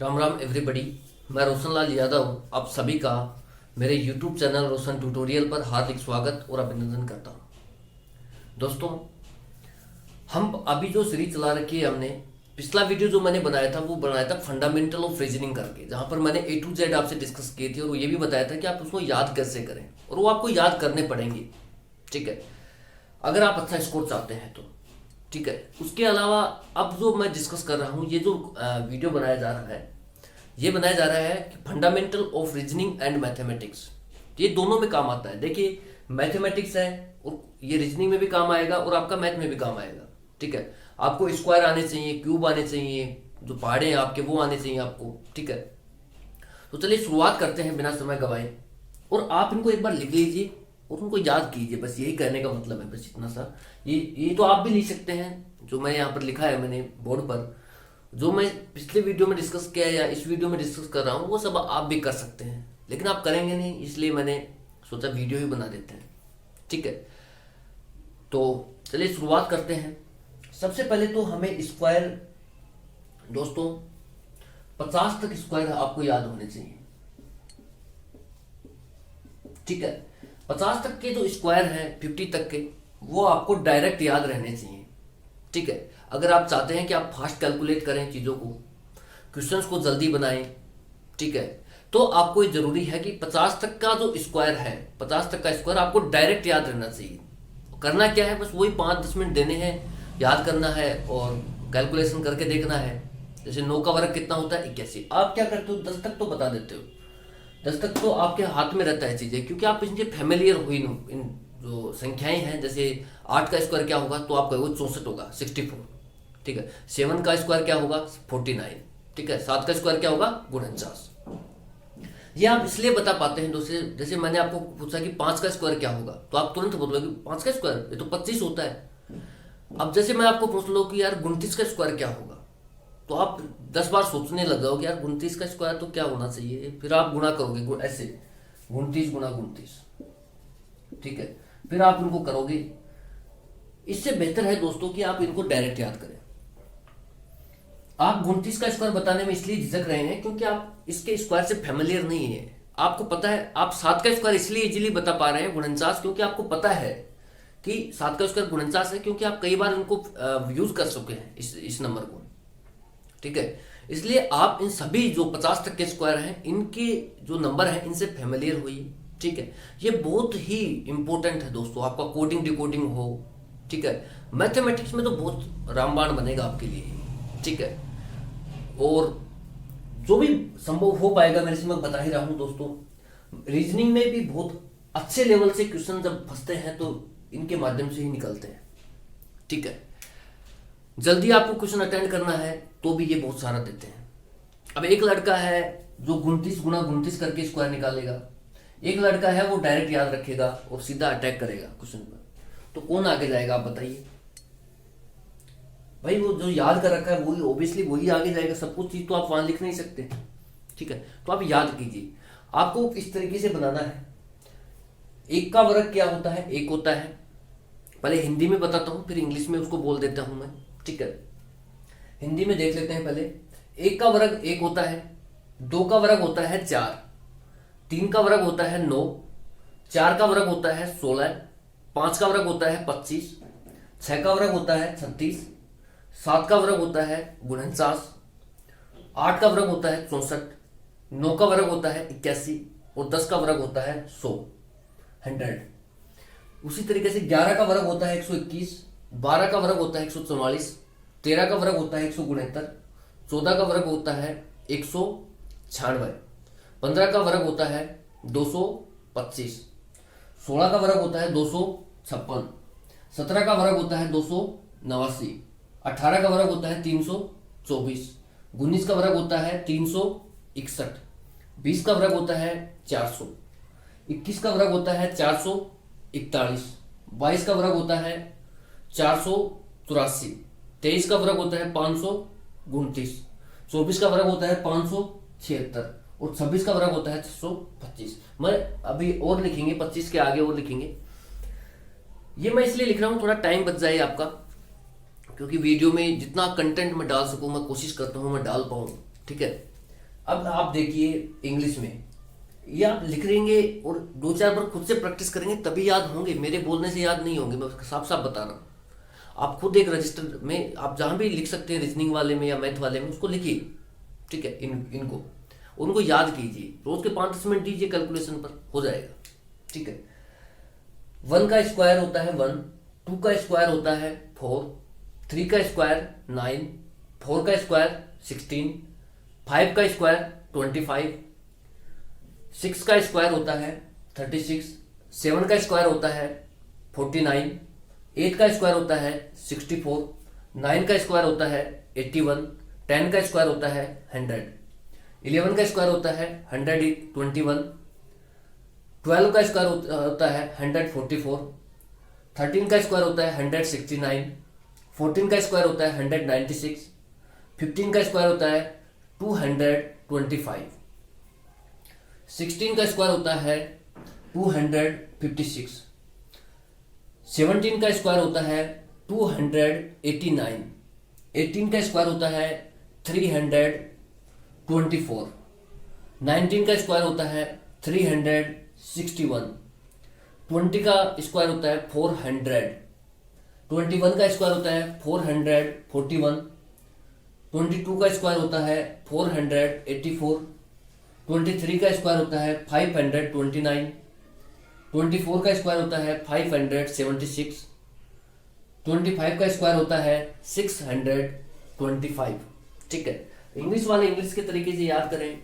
Ram Ram everybody. मैं रोशन लाल यादव आप सभी का मेरे यूट्यूब चैनल रोशन ट्यूटोरियल पर हार्दिक स्वागत और अभिनंदन करता हूं। दोस्तों, हम अभी जो सीरीज चला रखी है, हमने पिछला वीडियो जो मैंने बनाया था वो बनाया था फंडामेंटल ऑफ रीजनिंग करके, जहां पर मैंने ए टू जेड आपसे डिस्कस की थी और ये भी बताया था कि आप उसको याद कैसे करें, और वो आपको याद करने पड़ेंगे। ठीक है, अगर आप अच्छा स्कोर चाहते हैं तो। ठीक है, उसके अलावा अब जो मैं डिस्कस कर रहा हूँ, ये जो वीडियो बनाया जा रहा है, ये बनाया जा रहा है कि fundamental of reasoning and mathematics, ये दोनों में काम आता है। देखिए, मैथमेटिक्स है और ये रीजनिंग में भी काम आएगा और आपका मैथ में भी काम आएगा। ठीक है, आपको स्क्वायर आने चाहिए, क्यूब आने चाहिए, जो पहाड़े हैं आपके वो आने चाहिए आपको। ठीक है, तो चलिए शुरुआत करते हैं बिना समय गवाए। और आप इनको एक बार लिख लीजिए और उनको याद कीजिए, बस यही कहने का मतलब है, बस इतना सा। ये तो आप भी लिख सकते हैं, जो मैं यहाँ पर लिखा है मैंने बोर्ड पर, जो मैं पिछले वीडियो में डिस्कस किया या इस वीडियो में डिस्कस कर रहा हूँ, वो सब आप भी कर सकते हैं। लेकिन आप करेंगे नहीं, इसलिए मैंने सोचा वीडियो ही बना देते हैं। ठीक है, तो चलिए शुरुआत करते हैं। सबसे पहले तो हमें स्क्वायर, दोस्तों 50 तक स्क्वायर आपको याद होने चाहिए। ठीक है, 50 तक के जो स्क्वायर हैं, 50 तक के, वो आपको डायरेक्ट याद रहने चाहिए। ठीक है, अगर आप चाहते हैं कि आप फास्ट कैलकुलेट करें चीज़ों को, क्वेश्चंस को जल्दी बनाएं, ठीक है, तो आपको ये जरूरी है कि 50 तक का जो स्क्वायर है, 50 तक का स्क्वायर आपको डायरेक्ट याद रहना चाहिए। करना क्या है, बस वही 5-10 मिनट देने हैं, याद करना है और कैलकुलेशन करके देखना है। जैसे 9 का वर्ग कितना होता है, 81। आप क्या करते हो, 10 तक तो बता देते हो, 10 तक तो आपके हाथ में रहता है चीज़ें, क्योंकि आप इनसे फेमिलियर हुई इन जो संख्याएं हैं। जैसे 8 का स्क्वायर क्या होगा, तो आप कहोगे 64 होगा, 64। ठीक है, 7 का स्क्वायर क्या होगा, 49। ठीक है, 7 का स्क्वायर क्या होगा, 49। ये आप इसलिए बता पाते हैं दोस्तों, जैसे मैंने आपको पूछा कि 5 का स्क्वायर क्या होगा, तो आप तुरंत बोलोगे 5 का स्क्वायर ये तो 25 होता है। अब जैसे मैं आपको पूछ लो कि यार 29 का स्क्वायर क्या होगा, तो आप 10 बार सोचने लग जाओगे, यार 29 का स्क्वायर तो क्या होना चाहिए, फिर आप गुणा करोगे ऐसे, 29 गुणा 29। ठीक है, फिर आप इनको करोगे। इससे बेहतर है दोस्तों कि आप इनको डायरेक्ट याद करें। आप 29 का स्क्वायर बताने में इसलिए झिझक रहे हैं क्योंकि आप इसके स्क्वायर से फेमिलियर नहीं है। आपको पता है, आप 7 का स्क्वायर इसलिए इजीली बता पा रहे हैं 49, क्योंकि आपको पता है कि 7 का स्क्वायर 49 है, क्योंकि आप कई बार इनको यूज कर चुके हैं इस नंबर को। ठीक है, इसलिए आप इन सभी जो 50 तक के स्क्वायर हैं, इनके जो नंबर हैं, इनसे फेमिलियर होइए। ठीक है, ये बहुत ही इंपॉर्टेंट है दोस्तों, आपका कोडिंग डिकोडिंग हो। ठीक है, मैथमेटिक्स में तो बहुत रामबाण बनेगा आपके लिए। ठीक है, और जो भी संभव हो पाएगा मेरे से मैं बता ही रहा हूं दोस्तों। रीजनिंग में भी बहुत अच्छे लेवल से क्वेश्चन जब फंसते हैं तो इनके माध्यम से ही निकलते हैं। ठीक है, जल्दी आपको क्वेश्चन अटेंड करना है तो भी ये बहुत सारा देते हैं। अब एक लड़का है जो 29 गुणा 29 करके स्क्वायर निकालेगा, एक लड़का है वो डायरेक्ट याद रखेगा और सीधा अटैक करेगा क्वेश्चन पर, तो कौन आगे जाएगा आप बताइए। भाई वो जो याद कर रखा है वही ऑब्वियसली वही आगे जाएगा, सब कुछ चीज तो आप वहां लिख नहीं सकते। ठीक है, तो आप याद कीजिए, आपको इस तरीके से बनाना है। एक का वर्ग क्या होता है, एक होता है, पहले हिंदी में बताता हूं फिर इंग्लिश में उसको बोल देता हूं मैं। ठीक है, हिंदी में देख लेते हैं पहले। एक का वर्ग एक होता है, दो का वर्ग होता है 4, तीन का वर्ग होता है 9, चार का वर्ग होता है 16, पांच का वर्ग होता है 25, छह का वर्ग होता है 36, 7 का वर्ग होता है 49, 8 का वर्ग होता है 64, 9 का वर्ग होता है 81 और 10 का वर्ग होता है 100, 100। उसी तरीके से 11 का वर्ग होता है 121, 12 का वर्ग होता है 144, 13 का वर्ग होता है 169, 14 का वर्ग होता है 196, 15 का वर्ग होता है 225, 16 का वर्ग होता है 256, 17 का वर्ग होता है 289, 18 का वर्ग होता है 324, 19 का वर्ग होता है 361, 20 का वर्ग होता है 400, 21 का वर्ग होता है 441, 22 का वर्ग होता है 484, 23 का वर्ग होता है 529, 24 का वर्ग होता है 576 और 26 का वर्ग होता है 625। मैं अभी और लिखेंगे, 25 के आगे और लिखेंगे। ये मैं इसलिए लिख रहा हूँ थोड़ा टाइम बच जाए आपका, क्योंकि वीडियो में जितना कंटेंट मैं डाल सकूँ मैं कोशिश करता हूँ मैं डाल पाऊँ। ठीक है, अब आप देखिए इंग्लिश में ये आप लिख लेंगे और 2-4 बार खुद से प्रैक्टिस करेंगे तभी याद होंगे, मेरे बोलने से याद नहीं होंगे, मैं साफ साफ बता रहा हूँ। आप खुद एक रजिस्टर में आप जहाँ भी लिख सकते हैं, रीजनिंग वाले में या मैथ वाले में, उसको लिखिए, ठीक है। इनको उनको याद कीजिए, रोज के 5-10 मिनट दीजिए कैलकुलेशन पर, हो जाएगा, ठीक है। 1 का स्क्वायर होता है 1, 2 का स्क्वायर होता है 4, 3 का स्क्वायर 9, 4 का स्क्वायर 16, 5 का स्क्वायर 25, 6 का स्क्वायर होता है 36, 7 का स्क्वायर होता है 49, 8 का स्क्वायर होता है 64, 9 का स्क्वायर होता है 81, 10 का स्क्वायर होता है 100, 11 का स्क्वायर होता है 121, 12 का स्क्वायर होता है 144, 13 का स्क्वायर होता है 169, 14 का स्क्वायर होता है 196, 15 का स्क्वायर होता है 225, 16 का स्क्वायर होता है 256, 17 का स्क्वायर होता है 289, 18 का स्क्वायर होता है 324, 19 का स्क्वायर होता है 361, 20 का स्क्वायर होता है 400, 21 का स्क्वायर होता है 441, 22 का स्क्वायर होता है 484, 23 का स्क्वायर होता है 529, 24 का स्क्वायर होता है 576, 25 का स्क्वायर होता है 625, ठीक है। इंग्लिश वाले इंग्लिश के तरीके से याद करें,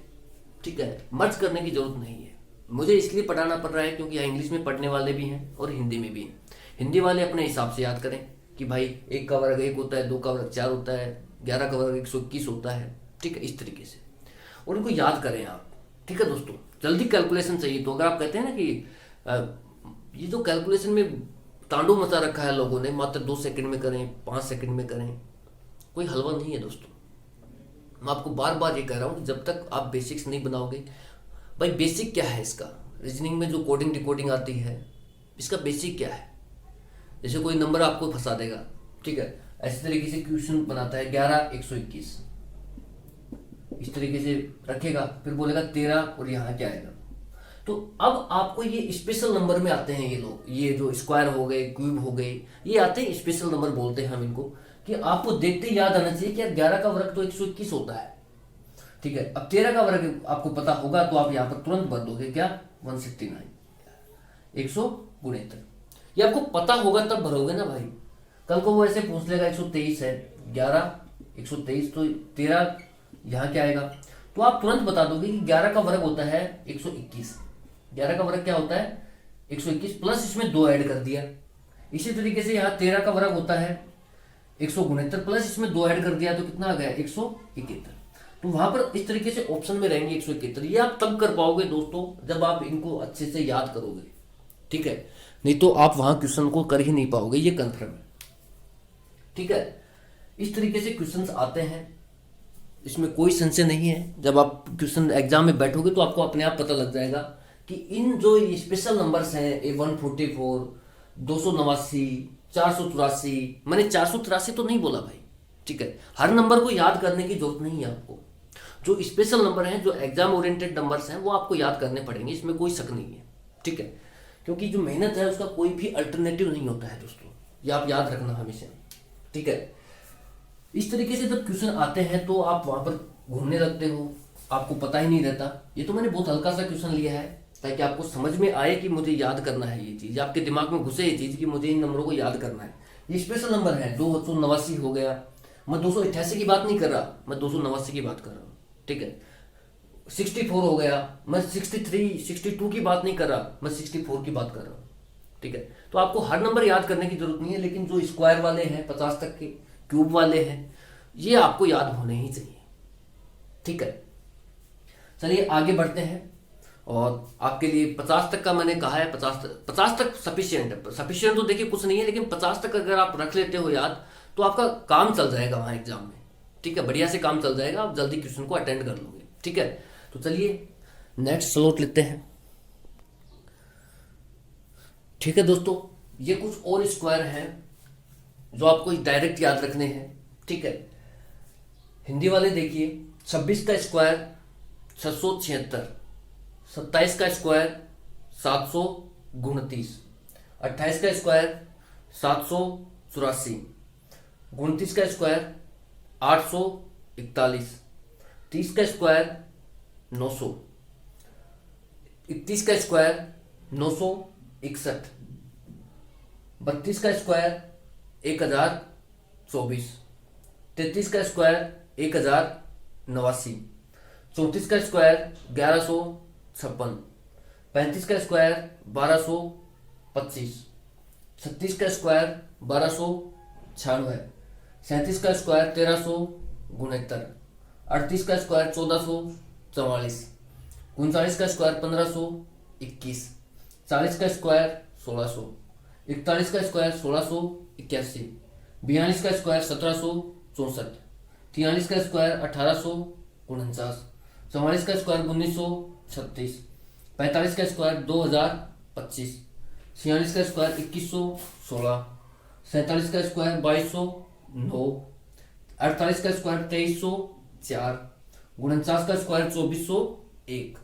ठीक है, मर्ज करने की जरूरत नहीं है। मुझे इसलिए पढ़ाना पड़ रहा है क्योंकि यहाँ इंग्लिश में पढ़ने वाले भी हैं और हिंदी में भी हैं। हिंदी वाले अपने हिसाब से याद करें कि भाई 1 का वर्ग 1 होता है, 2 का वर्ग 4 होता है, 11 का वर्ग 121 होता है, ठीक है, इस तरीके से, और इनको याद करें आप, ठीक है दोस्तों। जल्दी कैलकुलेशन चाहिए, तो अगर आप कहते हैं ना कि ये जो कैलकुलेशन में तांडव मचा रखा है लोगों ने, मात्र 2 सेकंड में करें, 5 सेकंड में करें, कोई हलवा नहीं है दोस्तों। मैं आपको बार बार ये कह रहा हूँ कि जब तक आप बेसिक्स नहीं बनाओगे, भाई बेसिक क्या है इसका, रीजनिंग में जो कोडिंग डिकोडिंग आती है, इसका बेसिक क्या है। जैसे कोई नंबर आपको फंसा देगा, ठीक है, ऐसे तरीके से क्वेश्चन बनाता है 11 121, इस तरीके से रखेगा, फिर बोलेगा 13 और यहाँ क्या आएगा। तो अब आपको ये स्पेशल नंबर में आते हैं ये लोग, ये जो स्क्वायर हो गए, क्यूब हो गए, ये आते हैं स्पेशल नंबर बोलते हैं हम इनको, कि आपको देखते ही याद आना चाहिए कि यार 11 का वर्ग तो 121 होता है, ठीक है। अब 13 का वर्ग आपको पता होगा तो आप यहाँ पर तुरंत भर दोगे, क्या 169, 169, ये आपको पता होगा तब भरोगे ना भाई। कल को वो ऐसे पूछ लेगा 123 है, 11 123 तो 13 यहाँ क्या आएगा, तो आप तुरंत बता दोगे कि 11 का वर्ग होता है 121, 11 का वर्ग क्या होता है 121 प्लस इसमें 2 ऐड कर दिया। इसी तरीके से यहाँ 13 का वर्ग होता है 169 प्लस इसमें 2 ऐड कर दिया, तो कितना आ गया 171। तो वहां पर इस तरीके से ऑप्शन में रहेंगे 171। ये आप तब कर पाओगे दोस्तों जब आप इनको अच्छे से याद करोगे, ठीक है, नहीं तो आप वहां क्वेश्चन को कर ही नहीं पाओगे, ये कंफर्म है, ठीक है। इस तरीके से क्वेश्चंस आते हैं, इसमें कोई संशय नहीं है। जब आप क्वेश्चन एग्जाम में बैठोगे तो आपको अपने आप पता लग जाएगा कि इन जो स्पेशल नंबर्स हैं 144, 289, 483, मैंने 483 तो नहीं बोला भाई, ठीक है। हर नंबर को याद करने की जरूरत नहीं है आपको, जो स्पेशल नंबर हैं, जो एग्जाम ओरिएंटेड नंबर्स हैं, वो आपको याद करने पड़ेंगे, इसमें कोई शक नहीं है, ठीक है। क्योंकि जो मेहनत है उसका कोई भी अल्टरनेटिव नहीं होता है दोस्तों, ये आप याद रखना हमेशा, ठीक है। इस तरीके से जब क्वेश्चन आते हैं तो आप वहां पर घूमने लगते हो, आपको पता ही नहीं रहता। ये तो मैंने बहुत हल्का सा क्वेश्चन लिया है ताकि आपको समझ में आए कि मुझे याद करना है ये चीज, आपके दिमाग में घुसे ये चीज कि मुझे इन नंबरों को याद करना है। ये स्पेशल नंबर है, 289 हो गया, मैं 288 की बात नहीं कर रहा, मैं 289 की बात कर रहा हूँ, ठीक है। 64 हो गया, मैं 63 62 की बात नहीं कर रहा, मैं 64 की बात कर रहा हूँ, ठीक है। तो आपको हर नंबर याद करने की जरूरत नहीं है, लेकिन जो स्क्वायर वाले हैं 50 तक के, क्यूब वाले हैं, ये आपको याद होने ही चाहिए, ठीक है। चलिए आगे बढ़ते हैं, और आपके लिए 50 तक का मैंने कहा है, 50 तक सफिशिएंट है। सफिशिएंट तो देखिए कुछ नहीं है, लेकिन 50 तक अगर आप रख लेते हो याद तो आपका काम चल जाएगा वहां एग्जाम में, ठीक है, बढ़िया से काम चल जाएगा, आप जल्दी क्वेश्चन को अटेंड कर लोगे, ठीक है। तो चलिए नेक्स्ट स्लॉट लेते हैं, ठीक है दोस्तों। ये कुछ और स्क्वायर हैं जो आपको डायरेक्ट याद रखने हैं, ठीक है। हिंदी वाले देखिए, 26 का स्क्वायर 676, 27 का स्क्वायर 729, 28 का स्क्वायर 784, 29 का स्क्वायर 841, 30 का स्क्वायर 900, 31 का स्क्वायर 961, 32 का स्क्वायर 1024, 33 का स्क्वायर 1089, 34 का स्क्वायर 1156, 35 का स्क्वायर 1225, 36 का स्क्वायर 1296, 37 का स्क्वायर 1369, 38 का स्क्वायर 1444, 39 का स्क्वायर 1521, 40 का स्क्वायर 1600, 41 का स्क्वायर 1681, 42 का स्क्वायर 1764, 43 का स्क्वायर 1849, 44 का स्क्वायर 1936, 45 का स्क्वायर 2025, 46 का स्क्वायर 2116, 47 का स्क्वायर 2209, 48 का स्क्वायर 2304, 49 का स्क्वायर 2401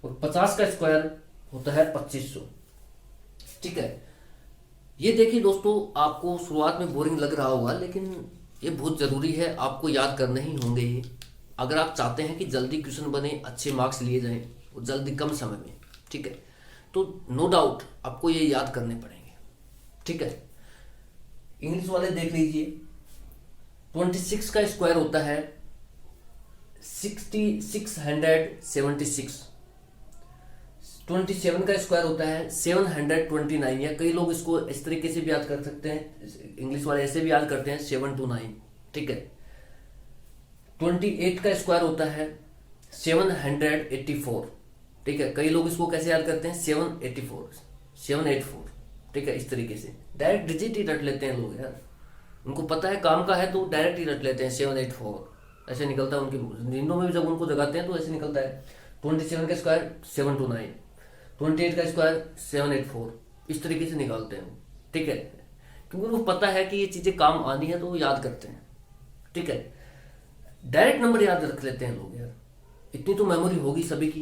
और 50 का स्क्वायर होता है 2500। ठीक है, ये देखिए दोस्तों, आपको शुरुआत में बोरिंग लग रहा होगा, लेकिन ये बहुत ज़रूरी है, आपको याद करने ही होंगे ये, अगर आप चाहते हैं कि जल्दी क्वेश्चन बने, अच्छे मार्क्स लिए जाएं और जल्दी कम समय में। ठीक है, तो नो डाउट आपको ये याद करने पड़ेंगे। ठीक है, इंग्लिश वाले देख लीजिए, 26 का स्क्वायर होता है 676, 27 का स्क्वायर होता है 729, या कई लोग इसको इस तरीके से भी याद कर सकते हैं, इंग्लिश वाले ऐसे भी याद करते हैं 729। ठीक है, 28 का स्क्वायर होता है 784। ठीक है, कई लोग इसको कैसे याद करते हैं 784। ठीक है, इस तरीके से डायरेक्ट डिजिट ही रट लेते हैं लोग यार, उनको पता है काम का है तो डायरेक्ट ही रट लेते हैं 784, ऐसे निकलता है उनकी नींदों में भी, जब उनको जगाते हैं तो ऐसे निकलता है। 27 का स्क्वायर 729, 28 का स्क्वायर 784, इस तरीके से निकालते हैं। ठीक है, क्योंकि उनको पता है कि ये चीज़ें काम आनी है तो वो याद करते हैं। ठीक है, डायरेक्ट नंबर याद रख लेते हैं लोग यार, इतनी तो मेमोरी होगी सभी की,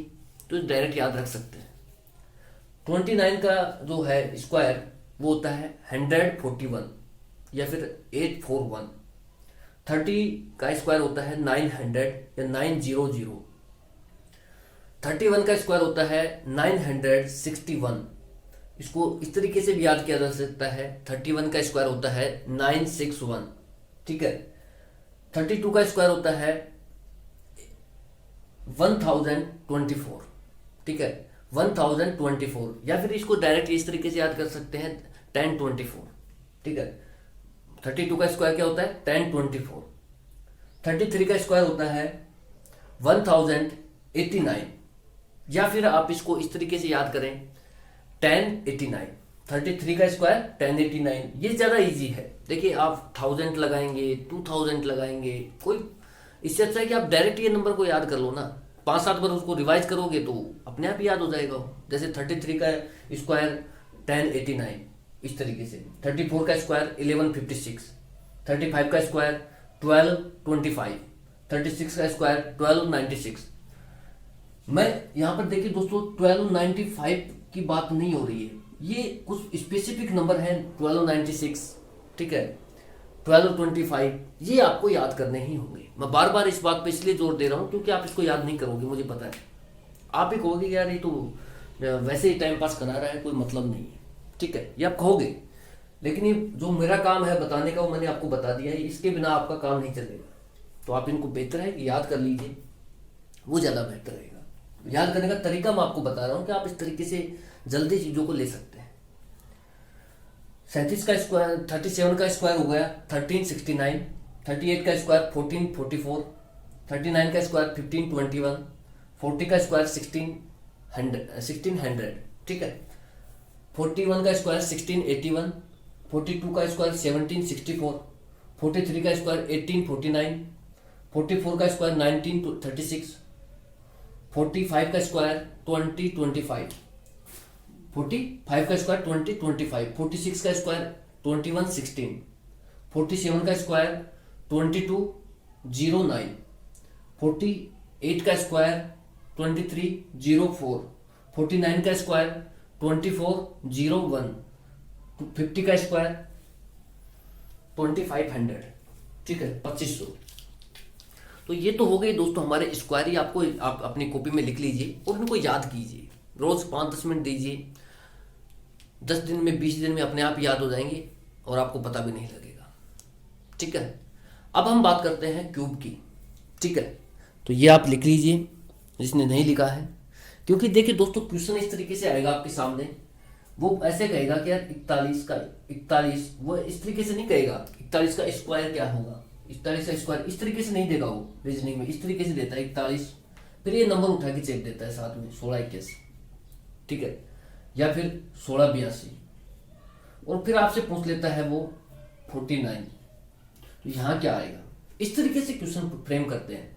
तो डायरेक्ट याद रख सकते हैं। 29 का जो है स्क्वायर वो होता है 141 या फिर 841। 30 का स्क्वायर होता है 900 या 900। 31 का स्क्वायर होता है 961, इसको इस तरीके से भी याद किया जा सकता है, 31 का स्क्वायर होता है 961। ठीक है, 32 का स्क्वायर होता है 1024। ठीक है, 1024, या फिर इसको डायरेक्ट इस तरीके से याद कर सकते हैं 1024। ठीक है, 32 का स्क्वायर क्या होता है 1024। 33 का स्क्वायर होता है 1089, या फिर आप इसको इस तरीके से याद करें 1089। 33 का स्क्वायर 1089, ये ज़्यादा इजी है। देखिए, आप 1000 लगाएंगे, 2000 लगाएंगे, कोई इससे अच्छा है कि आप डायरेक्ट ये नंबर को याद कर लो ना, 5-7 बार उसको रिवाइज करोगे तो अपने आप ही याद हो जाएगा। जैसे 33 का स्क्वायर 1089 इस तरीके से, 34 का स्क्वायर 1156, 35 का स्क्वायर 1225, 36 का स्क्वायर 1296। मैं यहाँ पर देखिए दोस्तों 1295 की बात नहीं हो रही है, ये कुछ स्पेसिफिक नंबर है 1296। ठीक है, 1225, ये आपको याद करने ही होंगे। मैं बार बार इस बात पे इसलिए जोर दे रहा हूँ क्योंकि आप इसको याद नहीं करोगे, मुझे पता है। आप ही कहोगे यार ये तो वैसे ही टाइम पास करा रहा है, कोई मतलब नहीं है। ठीक है, ये आप कहोगे, लेकिन ये जो मेरा काम है बताने का वो मैंने आपको बता दिया है, इसके बिना आपका काम नहीं चलेगा। तो आप इनको बेहतर है कि याद कर लीजिए, वो ज़्यादा बेहतर रहेगा। याद करने का तरीका मैं आपको बता रहा हूँ कि आप इस तरीके से जल्दी चीज़ों को ले सकते हैं। 37 का स्क्वायर 37 का स्क्वायर हो गया 1369, 38 का स्क्वायर 1444, 39 का स्क्वायर 1521, 40 का स्क्वायर 1600। ठीक है, 41 का स्क्वायर 1681, 42 का स्क्वायर 1764, 43 का स्क्वायर 1849, 44 का स्क्वायर 1936, 45 का स्क्वायर 2025, 45 का स्क्वायर 2025, 46 का स्क्वायर 2116, 47 का स्क्वायर 2209, 48 का स्क्वायर 2304, 49 का स्क्वायर 2401, 50 का स्क्वायर 2500, ठीक है 2500। तो ये तो हो गई दोस्तों हमारे स्क्वायर। ही आपको आप अपनी कॉपी में लिख लीजिए और इनको याद कीजिए, रोज 5-10 मिनट दीजिए, 10 दिन में 20 दिन में अपने आप याद हो जाएंगे और आपको पता भी नहीं लगेगा, ठीक है। अब हम बात करते हैं क्यूब की, ठीक है। तो ये आप लिख लीजिए जिसने नहीं लिखा है, क्योंकि देखिए दोस्तों क्वेश्चन इस तरीके से आएगा आपके सामने। वो ऐसे कहेगा कि यार 41 का 41, वो इस तरीके से नहीं कहेगा 41 का स्क्वायर क्या होगा, 41 का स्क्वायर इस तरीके से नहीं देगा वो रीजनिंग में, इस तरीके से देता है 41, फिर ये नंबर उठा के चेक देता है साथ में 1681, ठीक है, या फिर 1682, और फिर आपसे पूछ लेता है वो 49। तो यहाँ क्या आएगा, इस तरीके से क्वेश्चन फ्रेम करते हैं।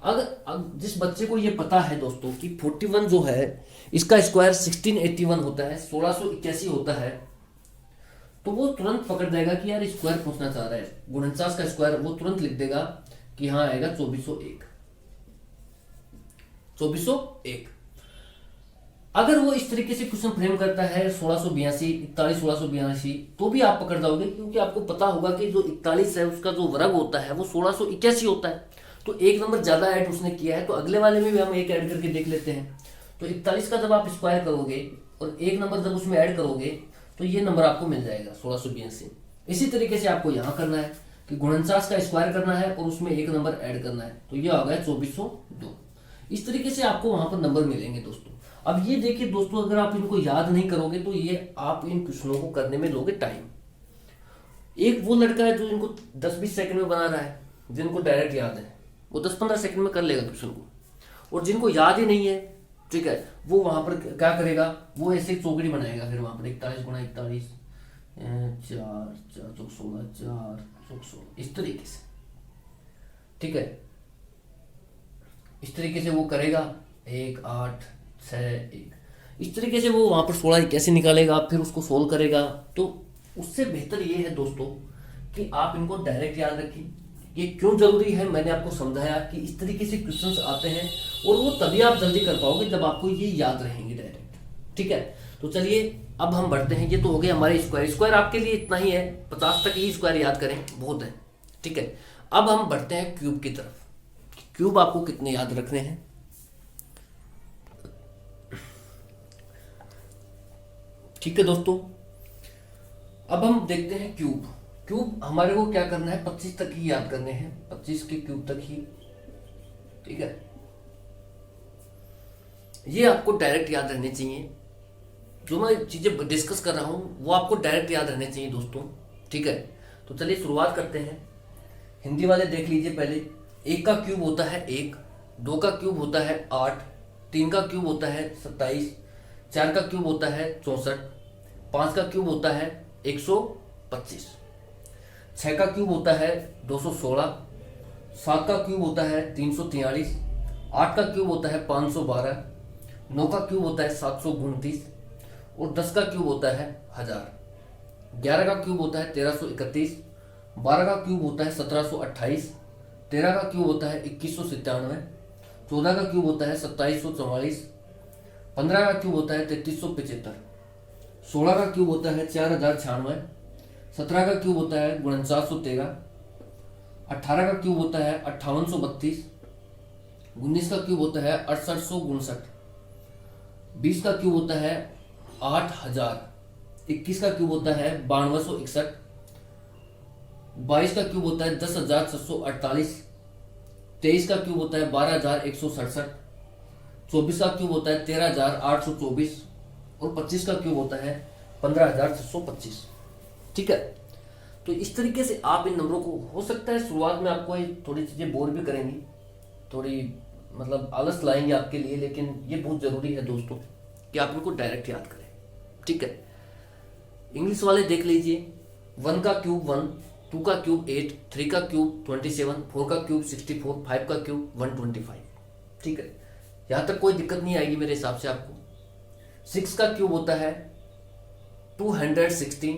अगर जिस बच्चे को ये पता है दोस्तों कि 41 जो है इसका स्क्वायर 1681 होता है, 1681 होता है, तो वो तुरंत पकड़ जाएगा कि यार स्क्वायर पूछना चाह रहा है, 49 का स्क्वायर, वो तुरंत लिख देगा कि हाँ आएगा 2401, 2401। अगर वो इस तरीके से क्वेश्चन फ्रेम करता है 1682, 41, 1682, तो भी आप पकड़ जाओगे, क्योंकि आपको पता होगा कि जो 41 है उसका जो वर्ग होता है वो 1681 होता है। तो एक नंबर ज्यादा ऐड उसने किया है, तो अगले वाले में भी हम एक ऐड करके देख लेते हैं। तो 41 का जब आप स्क्वायर करोगे और एक नंबर जब उसमें ऐड करोगे तो ये नंबर आपको मिल जाएगा 1682। इसी तरीके से आपको यहाँ करना है कि 49 का स्क्वायर करना है और उसमें एक नंबर ऐड करना है, तो ये आ गया 2402। इस तरीके से आपको वहां पर नंबर मिलेंगे दोस्तों। अब ये देखिए दोस्तों, अगर आप इनको याद नहीं करोगे तो ये आप इन क्वेश्चनों को करने में लोगे टाइम। एक वो लड़का है जो इनको 10-20 सेकंड में बना रहा है, जिनको डायरेक्ट याद है वो 10-15 सेकंड में कर लेगा क्वेश्चन को, और जिनको याद ही नहीं है, ठीक है, वो वहां पर क्या करेगा, वो ऐसे चौकड़ी बनाएगा, फिर वहां पर 41 गुणा 41, 4 4 चौक 16, 4 चौक 16, इस तरीके से, ठीक है, इस तरीके से वो करेगा 1 8 6 1, इस तरीके से वो वहां पर 16 कैसे निकालेगा, फिर उसको सोल्व करेगा। तो उससे बेहतर ये है दोस्तों कि आप इनको डायरेक्ट याद रखिए। ये क्यों जरूरी है मैंने आपको समझाया कि इस तरीके से क्वेश्चंस आते हैं और वो तभी आप जल्दी कर पाओगे जब आपको ये याद रहेंगे डायरेक्ट, ठीक है। तो चलिए अब हम बढ़ते हैं, ये तो हो गए हमारे स्क्वायर। स्क्वायर आपके लिए इतना ही है, 50 तक ही स्क्वायर याद करें बहुत है, ठीक है। अब हम बढ़ते हैं क्यूब की तरफ। क्यूब आपको कितने याद रखने हैं, ठीक है दोस्तों। अब हम देखते हैं क्यूब। क्यूब हमारे को क्या करना है, 25 तक ही याद करने हैं, 25 के क्यूब तक ही, ठीक है। ये आपको डायरेक्ट याद रहने चाहिए, जो मैं चीजें डिस्कस कर रहा हूं वो आपको डायरेक्ट याद रहने चाहिए दोस्तों, ठीक है। तो चलिए शुरुआत करते हैं। हिंदी वाले देख लीजिए पहले। 1 का क्यूब होता है 1, 2 का क्यूब होता है 8, 3 का क्यूब होता है 27, 4 का क्यूब होता है 64, 5 का क्यूब होता है 125, 6 का क्यूब होता है 216, 7 का क्यूब होता है 343, 8 का क्यूब होता है 512, 9 का क्यूब होता है 729 और 10 का क्यूब होता है 1000, 11 का क्यूब होता है 1331, 12 का क्यूब होता है 1728, 13 का क्यूब होता है 2197, 14 का क्यूब होता है 2744, 15 का क्यूब होता है 3375, 16 का क्यूब होता है 4096, 17 का क्यूब होता है 4913, 18 का क्यूब होता है 5832, 19 का क्यूब होता है 6859, 20 का क्यूब होता है 8000, 21 का क्यूब होता है 9261, 22 का क्यूब होता है 10648, 23 का क्यूब होता है 12167, 24 का क्यूब होता है 13824 और 25 का क्यूब होता है 15625, ठीक है। तो इस तरीके से आप इन नंबरों को, हो सकता है शुरुआत में आपको ये थोड़ी चीजें बोर भी करेंगी, थोड़ी मतलब आलस लाएंगे आपके लिए, लेकिन ये बहुत जरूरी है दोस्तों कि आप इनको डायरेक्ट याद करें, ठीक है। इंग्लिश वाले देख लीजिए। 1 का क्यूब 1, 2 का क्यूब 8, 3 का क्यूब 27, 4 का क्यूब 64, 5 का क्यूब 125, ठीक है। यहां तक कोई दिक्कत नहीं आएगी मेरे हिसाब से आपको। 6 का क्यूब होता है 216,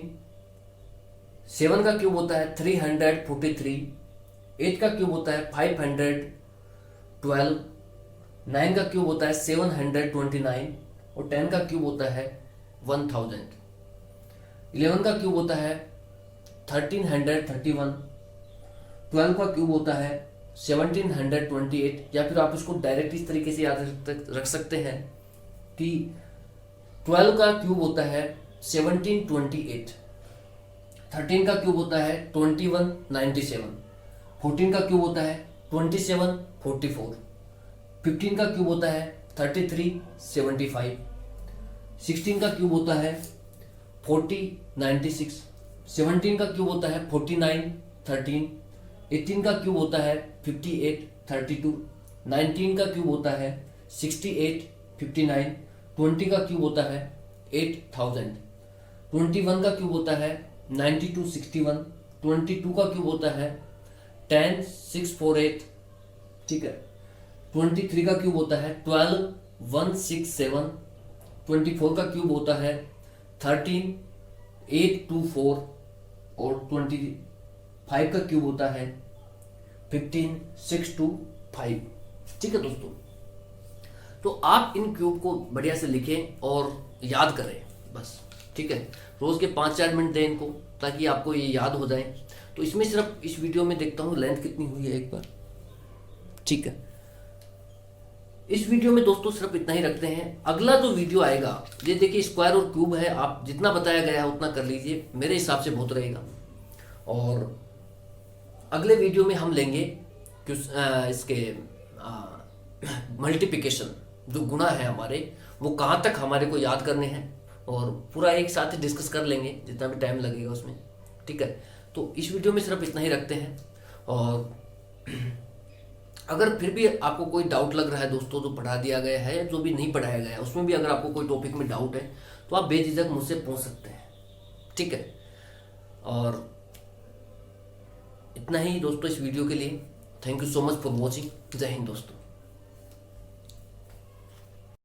7 का क्यूब होता है 343, 8 का क्यूब होता है 512, 9 का क्यूब होता है 729 और 10 का क्यूब होता है 1000। 11 का क्यूब होता है 1331। 12 का क्यूब होता है 1728, या फिर आप इसको डायरेक्ट इस तरीके से याद रख सकते हैं कि 12 का क्यूब होता है 1728, 13 का क्यूब होता है 2197, 14 का क्यूब होता है 2744, 15 का क्यूब होता है 3375, 16 का क्यूब होता है 4096, 17 का क्यूब होता है 4913, 18 का क्यूब होता है 5832, 19 का क्यूब होता है 6859, 20 का क्यूब होता है 8000, 21 का क्यूब होता है 9261, 22 का क्यूब होता है 10648, ठीक है। 23 का क्यूब होता है 12167, 24 का क्यूब होता है 13824 और 25 का क्यूब होता है 15625, ठीक है दोस्तों। तो आप इन क्यूब को बढ़िया से लिखें और याद करें बस, ठीक है। रोज के 5-4 मिनट दें इनको, ताकि आपको ये याद हो जाए। तो इसमें सिर्फ इस वीडियो में देखता हूँ लेंथ कितनी हुई है एक बार, ठीक है। इस वीडियो में दोस्तों सिर्फ इतना ही रखते हैं। अगला जो वीडियो आएगा, ये देखिए स्क्वायर और क्यूब है, आप जितना बताया गया है उतना कर लीजिए, मेरे हिसाब से बहुत रहेगा। और अगले वीडियो में हम लेंगे इसके मल्टीप्लिकेशन, जो गुणा है हमारे, वो कहाँ तक हमारे को याद करने हैं, और पूरा एक साथ ही डिस्कस कर लेंगे जितना भी टाइम लगेगा उसमें, ठीक है। तो इस वीडियो में सिर्फ इतना ही रखते हैं। और अगर फिर भी आपको कोई डाउट लग रहा है दोस्तों, जो पढ़ा दिया गया है या जो भी नहीं पढ़ाया गया है उसमें भी अगर आपको कोई टॉपिक में डाउट है तो आप बेझिझक मुझसे पूछ सकते हैं, ठीक है। और इतना ही दोस्तों इस वीडियो के लिए। Thank you so much for watching. जय हिंद दोस्तों।